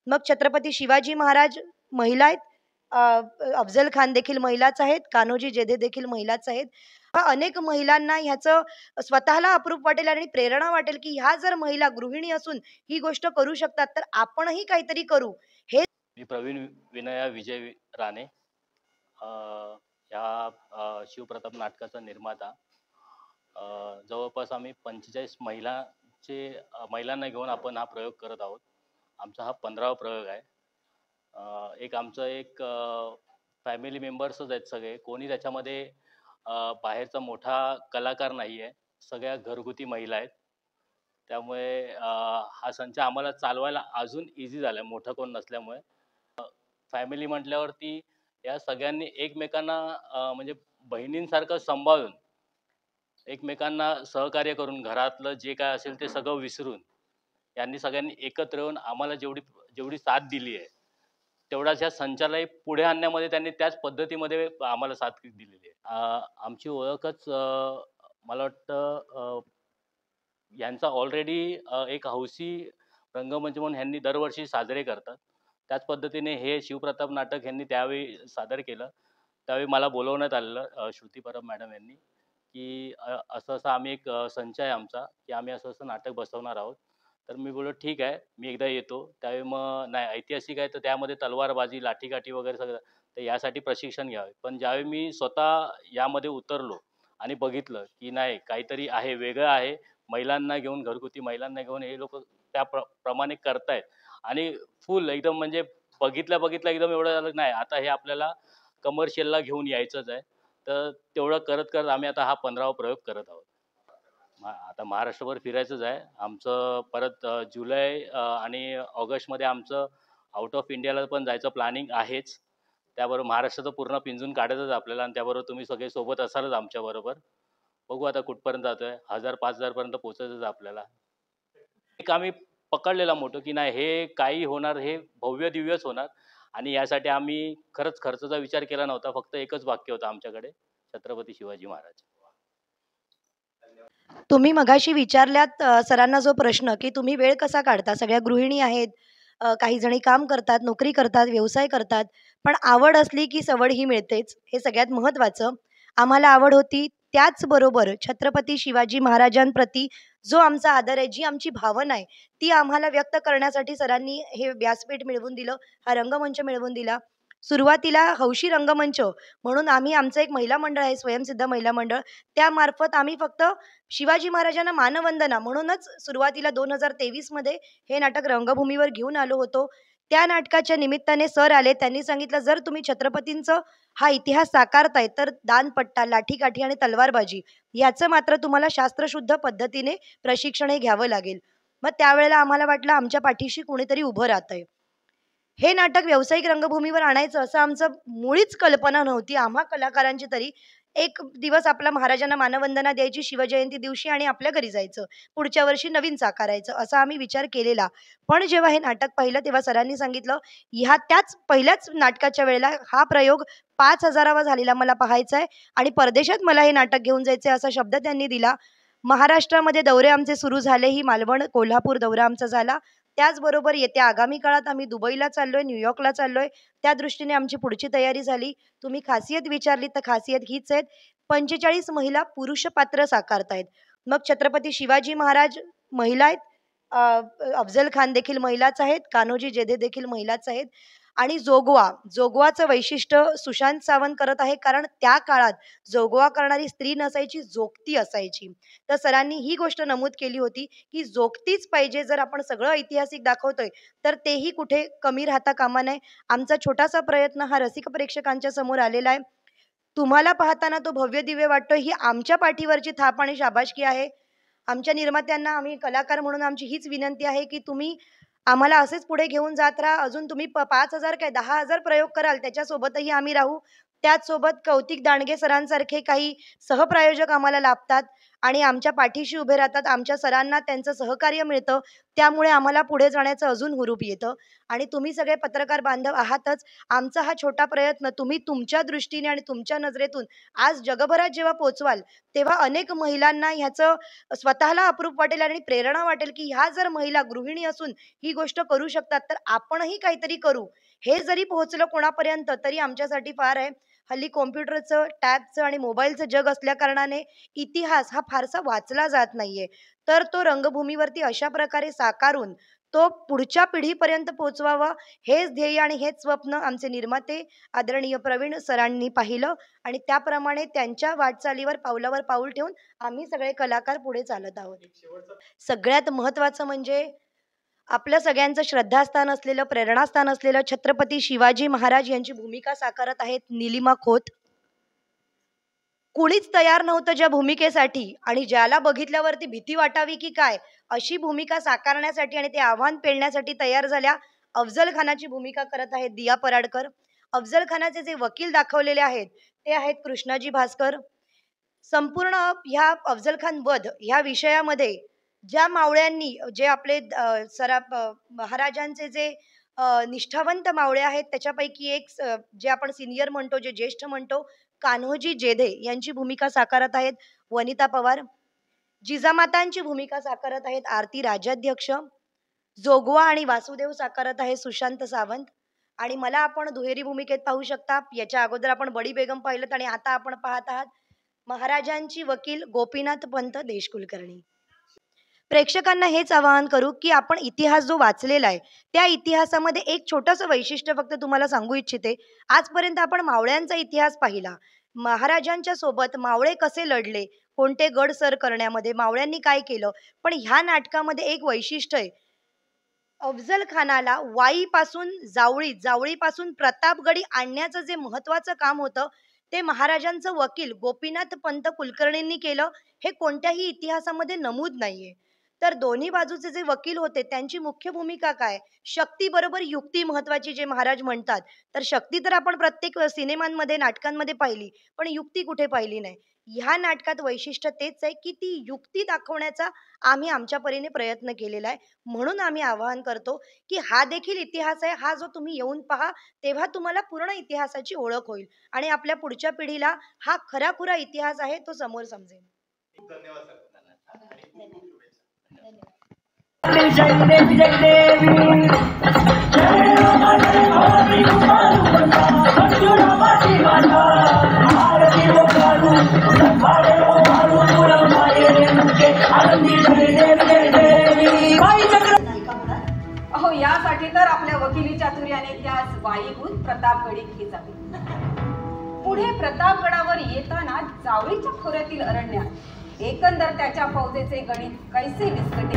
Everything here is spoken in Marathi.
मग छत्रपती शिवाजी महाराज महिला आहेत, अफजल खान देखील महिलाच आहेत, कान्होजी जेधे देखील महिलाच आहेत. अनेक महिलांना ह्याचं स्वतःला अप्रूप वाटेल आणि प्रेरणा वाटेल, की ह्या जर महिला गृहिणी असून ही गोष्ट करू शकतात, तर आपणही काहीतरी करू. हे मी प्रवीण विनया विजय राणे, अ, ह्या शिवप्रताप नाटकाचा निर्माता. जवळपास आम्ही 45 महिलांना घेऊन आपण हा प्रयोग करत आहोत. आमचा हा 15वा प्रयोग आहे. एक फॅमिली मेंबर्सच आहेत सगळे. कोणी त्याच्यामध्ये बाहेरचा मोठा कलाकार नाही आहे. सगळ्या घरगुती महिला आहेत. त्यामुळे हा संच आम्हाला चालवायला अजून इझी झाला आहे, मोठं कोण नसल्यामुळे. फॅमिली म्हटल्यावरती या सगळ्यांनी एकमेकांना म्हणजे बहिणींसारखं सांभाळून, एकमेकांना सहकार्य करून, घरातलं जे काय असेल ते सगळं विसरून यांनी सगळ्यांनी एकत्र येऊन आम्हाला जेवढी जेवढी साथ दिली आहे, तेवढाच ह्या संचालाही पुढे आणण्यामध्ये त्यांनी त्याच पद्धतीमध्ये आम्हाला साथ दिलेली आहे. आमची ओळखच मला वाटतं यांचा ऑलरेडी एक हौसी रंगमंच म्हणून ह्यांनी दरवर्षी साजरे करतात. त्याच पद्धतीने हे शिवप्रताप नाटक ह्यांनी त्यावेळी सादर केलं. त्यावेळी मला बोलवण्यात आलेलं श्रुती परब मॅडम यांनी, की असं-असं आम्ही एक संच आहे आमचा, की आम्ही असं-असं नाटक बसवणार आहोत. तर मी बोललो ठीक आहे, मी एकदा येतो. त्यावेळी मग नाही ऐतिहासिक आहे तर त्यामध्ये तलवारबाजी, लाठीकाठी वगैरे सगळं, तर यासाठी प्रशिक्षण घ्यावे. पण ज्यावेळी मी स्वतः यामध्ये उतरलो आणि बघितलं, की नाही काहीतरी आहे, वेगळं आहे. महिलांना घेऊन, घरगुती महिलांना घेऊन हे लोकं त्या प्रमाणे करतायत आणि फुल एकदम म्हणजे बघितल्या-बघितल्या एकदम एवढं झालं, नाही आता हे आपल्याला कमर्शियलला घेऊन यायचंच आहे. तर तेवढं करत-करत आम्ही आता हा 15वा प्रयोग करत आहोत. आता महाराष्ट्रभर फिरायचंच आहे. आमचं परत जुलै आणि ऑगस्टमध्ये आमचं आउट ऑफ इंडियाला पण जायचं प्लॅनिंग आहेच. त्याबरोबर महाराष्ट्राचं पूर्ण पिंजून काढायचंच आपल्याला आणि त्याबरोबर तुम्ही सगळे सोबत असालच आमच्याबरोबर. बघू आता कुठपर्यंत जातोय. 1000-5000 पर्यंत पोहोचायचंच आपल्याला. एक आम्ही पकडलेला मोठं, की नाही हे काही होणार, हे भव्य-दिव्यच होणार आणि यासाठी आम्ही खरंच खर्चाचा विचार केला नव्हता. फक्त एकच वाक्य होतं आमच्याकडे, छत्रपती शिवाजी महाराज. तुम्ही मगाशी विचारल्यात सरांना जो प्रश्न, की तुम्ही वेळ कसा काढता? सगळ्या गृहिणी आहेत, काही जणी काम करतात, नोकरी करतात, व्यवसाय करतात. पण आवड असली की सवड ही मिळतेच, हे सगळ्यात महत्त्वाचं. आम्हाला आवड होती, त्याचबरोबर छत्रपती शिवाजी महाराजांप्रती जो आमचा आदर आहे, जी आमची भावना आहे, ती आम्हाला व्यक्त करण्यासाठी सरांनी हे व्यासपीठ मिळवून दिलं, हा रंगमंच मिळवून दिला. सुरुवातीला हौशी रंगमंच म्हणून आम्ही आमचं एक महिला मंडळ आहे, स्वयंसिद्ध महिला मंडळ. त्यामार्फत आम्ही फक्त शिवाजी महाराजांना मानवंदना म्हणूनच सुरुवातीला 2023 मध्ये हे नाटक रंगभूमीवर घेऊन आलो होतो. त्या नाटकाच्या निमित्ताने सर आले. त्यांनी सांगितलं, "जर तुम्ही छत्रपतींचं हा इतिहास साकारताय, तर दांडपट्टा, लाठीकाठी आणि तलवारबाजी याचं मात्र तुम्हाला शास्त्रशुद्ध पद्धतीने प्रशिक्षण हे घ्यावं लागेल." मग त्यावेळेला आम्हाला वाटलं, आमच्या पाठीशी कुणीतरी उभं राहतंय. हे नाटक व्यावसायिक रंगभूमीवर आणायचं असं आमचं मुळीच कल्पना नव्हती. आम्हा कलाकारांची तरी. एक दिवस आपला महाराजांना मानवंदना द्यायची शिवजयंती दिवशी आणि आपल्या घरी जायचं. पुढच्या वर्षी नवीन साकारायचं असा आम्ही विचार केलेला. पण जेव्हा हे नाटक पाहिलं तेव्हा सरांनी सांगितलं, त्याच पहिल्याच नाटकाच्या वेळेला हा प्रयोग 5,000वा झालेला मला पाहायचा आहे आणि परदेशात मला हे नाटक घेऊन जायचं असा शब्द त्यांनी दिला. महाराष्ट्रामध्ये दौरे आमचे सुरू झाले. ही मालवण, कोल्हापूर दौरा आमचा झाला. त्याचबरोबर येत्या आगामी काळात आम्ही दुबईला चाललोय, न्यूयॉर्कला चाललोय. त्या दृष्टीने आमची पुढची तयारी झाली. तुम्ही खासियत विचारली तर खासियत हीच आहे. 45 महिला पुरुष पात्र साकारतायत. मग छत्रपती शिवाजी महाराज महिला आहेत, अफजल खान देखील महिलाच आहेत, कान्होजी जेधे देखील महिलाच आहेत आणि जोगवाचं वैशिष्ट्य सुशांत सावंत करत आहे, कारण त्या काळात जोगवा करणारी स्त्री नसायची, जोगती असायची. तर सरांनी ही गोष्ट नमूद केली होती, की जोगतीच पाहिजे. जर आपण सगळं ऐतिहासिक दाखवतोय, तर तेही कुठे कमी राहता कामा नये. आमचा छोटासा प्रयत्न हा रसिक प्रेक्षकांच्या समोर आलेला आहे. तुम्हाला पाहताना तो भव्य-दिव्य वाटतोय, ही आमच्या पाठीवरची थाप आणि शाबासकी आहे. आमच्या निर्मात्यांना आम्ही कलाकार म्हणून आमची हीच विनंती आहे, की तुम्ही आम्हाला असेच पुढे घेऊन जात राहा. अजून तुम्ही 5,000 काय 10,000 प्रयोग कराल, त्याच्यासोबतही आम्ही राहू. त्याचसोबत कौतिक दांडगे सरांसारखे काही सहप्रायोजक आम्हाला लाभतात आणि आमच्या पाठीशी उभे राहतात. आमच्या सरांना त्यांचं सहकार्य मिळतं. त्यामुळे आम्हाला पुढे जाण्याचं अजून हुरूप येतं. आणि तुम्ही सगळे पत्रकार बांधव आहातच. आमचा हा छोटा प्रयत्न तुम्ही तुमच्या दृष्टीने आणि तुमच्या नजरेतून आज जगभरात जेव्हा पोहोचवाल, तेव्हा अनेक महिलांना ह्याचं स्वतःला अप्रूप वाटेल आणि प्रेरणा वाटेल, की ह्या जर महिला गृहिणी असून ही गोष्ट करू शकतात, तर आपणही काहीतरी करू. हे जरी पोहोचलं कोणापर्यंत तरी आमच्यासाठी फार आहे. हल्ली कॉम्प्युटरचं, टॅबचं आणि मोबाईलचं जग असल्याकारणाने इतिहास हा फारसा वाचला जात नाहीये. तर तो रंगभूमीवरती अशा प्रकारे साकारून तो पुढच्या पिढीपर्यंत पोहोचवावा, हेच ध्येय आणि हेच स्वप्न आमचे निर्माते आदरणीय प्रवीण सरांनी पाहिलं आणि त्याप्रमाणे त्यांच्या वाटचालीवर पावलावर पाऊल ठेवून आम्ही सगळे कलाकार पुढे चालत आहोत. सगळ्यात महत्त्वाचं म्हणजे आपल्या सगळ्यांचं श्रद्धास्थान असलेलं, प्रेरणास्थान असलेलं छत्रपती शिवाजी महाराज यांची भूमिका साकारत आहेत नीलिमा खोत. कुणीच तयार नव्हतं ज्या भूमिकेसाठी आणि ज्याला बघितल्यावरती भीती वाटावी की काय, अशी भूमिका साकारण्यासाठी आणि ते आव्हान पेलण्यासाठी तयार झाल्या. अफजल खानाची भूमिका करत आहेत दिया पराडकर. अफजल खानाचे जे वकील दाखवलेले आहेत ते आहेत कृष्णाजी भास्कर. संपूर्ण ह्या अफजल खान वध ह्या विषयामध्ये ज्या मावळ्यांनी जे आपले महाराजांचे जे निष्ठावंत मावळे आहेत त्याच्यापैकी एक जे आपण सिनियर म्हणतो, जे ज्येष्ठ म्हणतो, कान्होजी जेधे यांची भूमिका साकारत आहेत वनिता पवार. जिजामातांची भूमिका साकारत आहेत आरती राजाध्यक्ष. जोगवा आणि वासुदेव साकारत आहे सुशांत सावंत. आणि मला आपण दुहेरी भूमिकेत पाहू शकता. याच्या अगोदर आपण बडी बेगम पाहिलं आणि आता आपण पाहत आहात महाराजांची वकील गोपीनाथ पंत देशकुलकर्णी. प्रेक्षकांना हेच आवाहन करू की आपण इतिहास जो वाचलेला आहे त्या इतिहासामध्ये एक छोटंसं वैशिष्ट्य फक्त तुम्हाला सांगू इच्छिते. आजपर्यंत आपण मावळ्यांचा इतिहास पाहिला. महाराजांच्या सोबत मावळे कसे लढले, कोणते गड सर करण्यामध्ये मावळ्यांनी काय केलं. पण ह्या नाटकामध्ये एक वैशिष्ट्य आहे. अफजल खानाला वाईपासून जावळी, जावळीपासून प्रतापगडी आणण्याचं जे महत्त्वाचं काम होतं ते महाराजांचं वकील गोपीनाथ पंत कुलकर्णींनी केलं. हे कोणत्याही इतिहासामध्ये नमूद नाहीये. तर दोन्ही बाजूचे जे वकील होते त्यांची मुख्य भूमिका काय, शक्ती बरोबर युक्ती महत्वाची जे महाराज म्हणतात. तर शक्ती तर आपण प्रत्येक सिनेमांमध्ये, नाटकांमध्ये पाहिली, पण युक्ती कुठे पाहिली नाही. ह्या नाटकात वैशिष्ट्य तेच आहे की ती युक्ती दाखवण्याचा आम्ही आमच्या परीने प्रयत्न केलेला आहे. म्हणून आम्ही आवाहन करतो की हा देखील इतिहास आहे. हा जो तुम्ही येऊन पहा, तेव्हा तुम्हाला पूर्ण इतिहासाची ओळख होईल आणि आपल्या पुढच्या पिढीला हा खराखुरा इतिहास आहे तो समोर समजेल. धन्यवाद सर. अहो, यासाठी तर आपल्या वकिली चातुर्याने त्यास वाईहून प्रतापगडी खेचावे. पुढे प्रतापगडावर येताना जावळीच्या खोऱ्यातील अरण्यात एकंदर त्याच्या फौजेचे गणित कैसे विस्कटे.